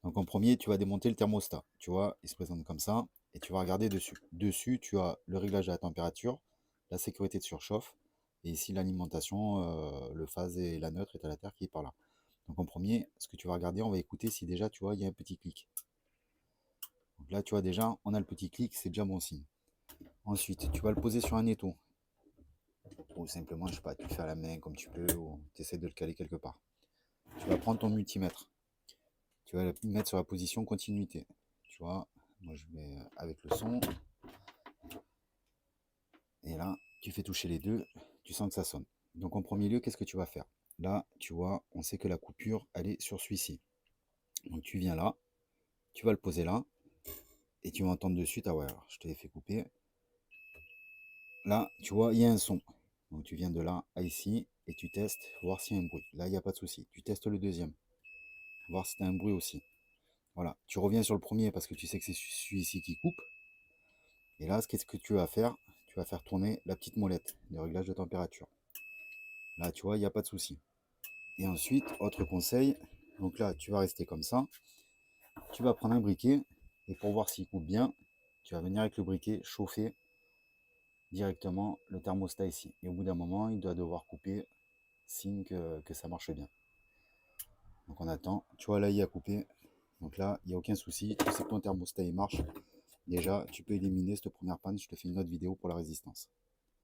Donc en premier, tu vas démonter le thermostat. Tu vois, il se présente comme ça. Et tu vas regarder dessus. Dessus, tu as le réglage de la température, la sécurité de surchauffe. Et ici, l'alimentation, le phase et la neutre est à la terre qui est par là. Donc en premier, ce que tu vas regarder, on va écouter si déjà, tu vois, il y a un petit clic. Donc là, tu vois déjà, on a le petit clic, c'est déjà bon signe. Ensuite, tu vas le poser sur un étau. Ou simplement, je sais pas, tu le fais à la main comme tu peux, ou tu essaies de le caler quelque part. Tu vas prendre ton multimètre. Tu vas le mettre sur la position continuité. Tu vois, moi je mets avec le son. Et là, tu fais toucher les deux, tu sens que ça sonne. Donc en premier lieu, qu'est-ce que tu vas faire? Là, tu vois, on sait que la coupure, elle est sur celui-ci. Donc tu viens là, tu vas le poser là, et tu vas entendre de suite, ah ouais, alors, je te l'ai fait couper. Là, tu vois, il y a un son. Donc tu viens de là à ici, et tu testes, voir s'il y a un bruit. Là, il n'y a pas de souci. Tu testes le deuxième, voir si tu as un bruit aussi. Voilà, tu reviens sur le premier parce que tu sais que c'est celui-ci qui coupe. Et là, qu'est-ce que tu vas faire? Tu vas faire tourner la petite molette de réglage de température. Là, tu vois, il n'y a pas de souci. Et ensuite, autre conseil, donc là, tu vas rester comme ça. Tu vas prendre un briquet et pour voir s'il coupe bien, tu vas venir avec le briquet chauffer directement le thermostat ici. Et au bout d'un moment, il doit devoir couper, signe que ça marche bien. Donc on attend. Tu vois, là, il a coupé. Donc là, il n'y a aucun souci. Tu sais que ton thermostat il marche. Déjà, tu peux éliminer cette première panne. Je te fais une autre vidéo pour la résistance.